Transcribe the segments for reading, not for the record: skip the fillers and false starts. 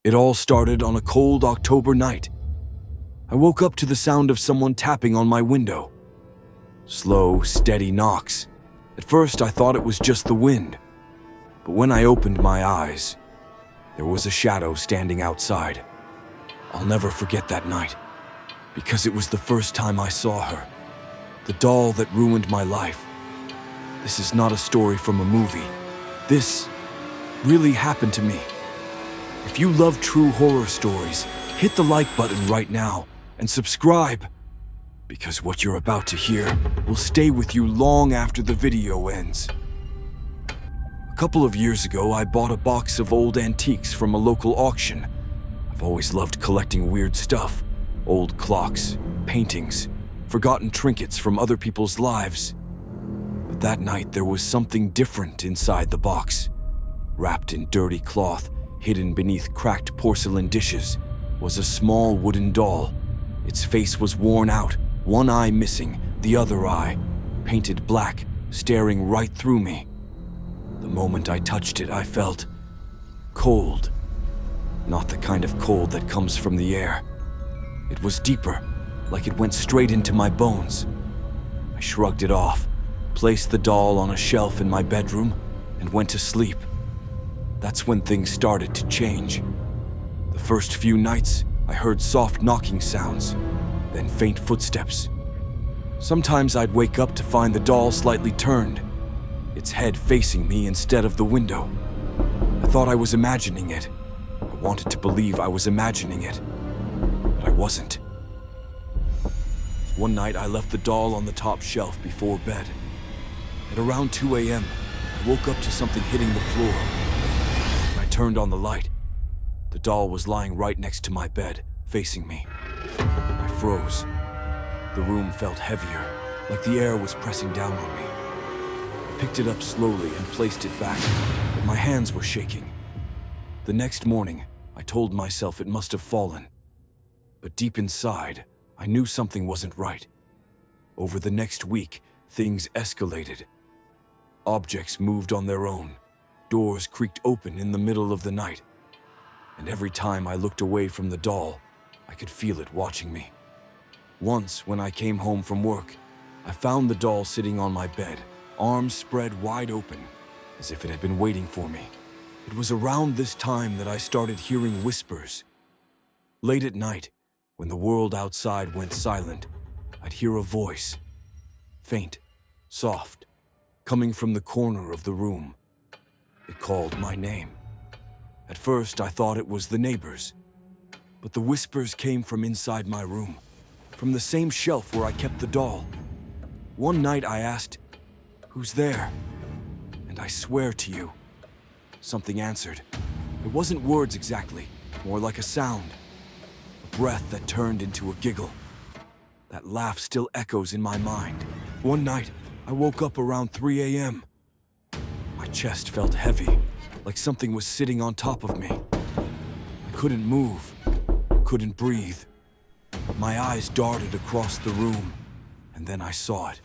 It all started on a cold October night. I woke up to the sound of someone tapping on my window. Slow, steady knocks. At first, I thought it was just the wind. But when I opened my eyes, there was a shadow standing outside. I'll never forget that night, because it was the first time I saw her. The doll that ruined my life. This is not a story from a movie. This really happened to me. If you love true horror stories, hit the like button right now and subscribe, because what you're about to hear will stay with you long after the video ends. A couple of years ago, I bought a box of old antiques from a local auction. I've always loved collecting weird stuff. Old clocks, paintings, forgotten trinkets from other people's lives. But that night, there was something different inside the box. Wrapped in dirty cloth, hidden beneath cracked porcelain dishes, was a small wooden doll. Its face was worn out, one eye missing, the other eye painted black, staring right through me. The moment I touched it, I felt cold. Not the kind of cold that comes from the air. It was deeper, like it went straight into my bones. I shrugged it off, placed the doll on a shelf in my bedroom, and went to sleep. That's when things started to change. The first few nights, I heard soft knocking sounds, then faint footsteps. Sometimes I'd wake up to find the doll slightly turned, its head facing me instead of the window. I thought I was imagining it. I wanted to believe I was imagining it, but I wasn't. One night, I left the doll on the top shelf before bed. At around 2 a.m., I woke up to something hitting the floor. When I turned on the light, the doll was lying right next to my bed, facing me. I froze. The room felt heavier, like the air was pressing down on me. I picked it up slowly and placed it back, but my hands were shaking. The next morning, I told myself it must have fallen. But deep inside, I knew something wasn't right. Over the next week, things escalated. Objects moved on their own. Doors creaked open in the middle of the night. And every time I looked away from the doll, I could feel it watching me. Once, when I came home from work, I found the doll sitting on my bed, arms spread wide open, as if it had been waiting for me. It was around this time that I started hearing whispers. Late at night, when the world outside went silent, I'd hear a voice, faint, soft, coming from the corner of the room. It called my name. At first, I thought it was the neighbors, but the whispers came from inside my room, from the same shelf where I kept the doll. One night I asked, "Who's there?" And I swear to you, something answered. It wasn't words exactly, more like a sound. A breath that turned into a giggle. That laugh still echoes in my mind. One night, I woke up around 3 a.m. My chest felt heavy, like something was sitting on top of me. I couldn't move, couldn't breathe. My eyes darted across the room, and then I saw it.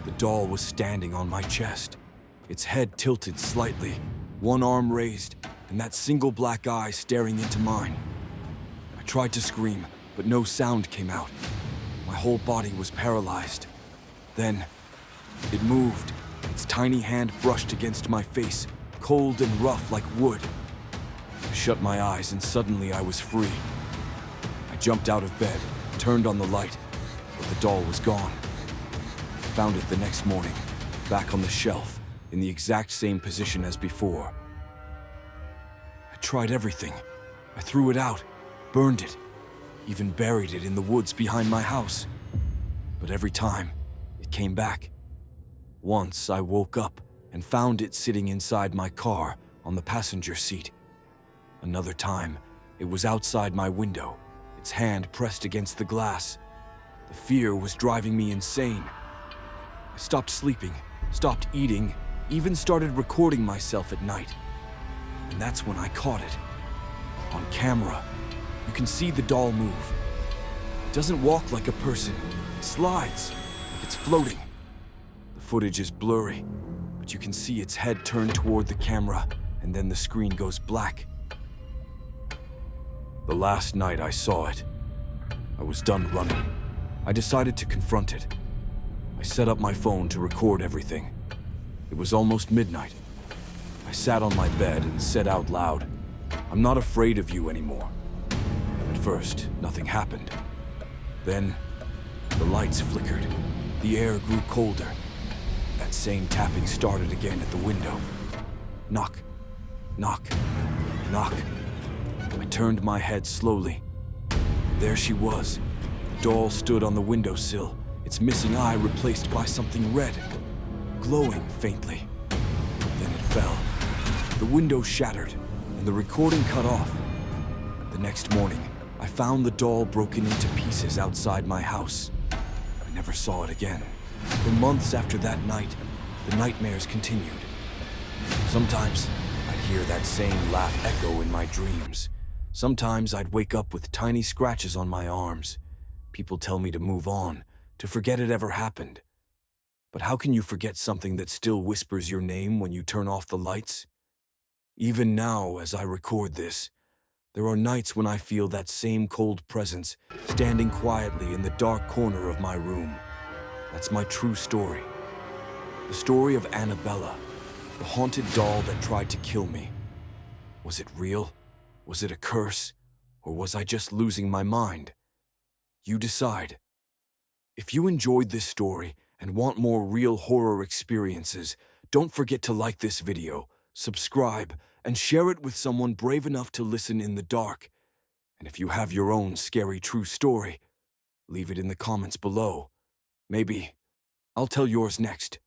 The doll was standing on my chest, its head tilted slightly, one arm raised, and that single black eye staring into mine. I tried to scream, but no sound came out. My whole body was paralyzed. Then, it moved. Its tiny hand brushed against my face, cold and rough like wood. I shut my eyes, and suddenly I was free. I jumped out of bed, turned on the light, but the doll was gone. I found it the next morning, back on the shelf, in the exact same position as before. I tried everything. I threw it out, burned it, even buried it in the woods behind my house. But every time, it came back. Once I woke up and found it sitting inside my car on the passenger seat. Another time, it was outside my window, its hand pressed against the glass. The fear was driving me insane. I stopped sleeping, stopped eating, even started recording myself at night. And that's when I caught it. On camera, you can see the doll move. It doesn't walk like a person. It slides, like it's floating. The footage is blurry, but you can see its head turn toward the camera, and then the screen goes black. The last night I saw it, I was done running. I decided to confront it. I set up my phone to record everything. It was almost midnight. I sat on my bed and said out loud, "I'm not afraid of you anymore." At first, nothing happened. Then, the lights flickered. The air grew colder. That same tapping started again at the window. Knock, knock, knock. I turned my head slowly. There she was. The doll stood on the windowsill, its missing eye replaced by something red, glowing faintly. Then it fell. The window shattered, and the recording cut off. The next morning, I found the doll broken into pieces outside my house. I never saw it again. For months after that night, the nightmares continued. Sometimes, I'd hear that same laugh echo in my dreams. Sometimes I'd wake up with tiny scratches on my arms. People tell me to move on, to forget it ever happened. But how can you forget something that still whispers your name when you turn off the lights? Even now, as I record this, there are nights when I feel that same cold presence standing quietly in the dark corner of my room. That's my true story. The story of Annabelle, the haunted doll that tried to kill me. Was it real? Was it a curse? Or was I just losing my mind? You decide. If you enjoyed this story and want more real horror experiences, don't forget to like this video, subscribe, and share it with someone brave enough to listen in the dark. And if you have your own scary true story, leave it in the comments below. Maybe I'll tell yours next.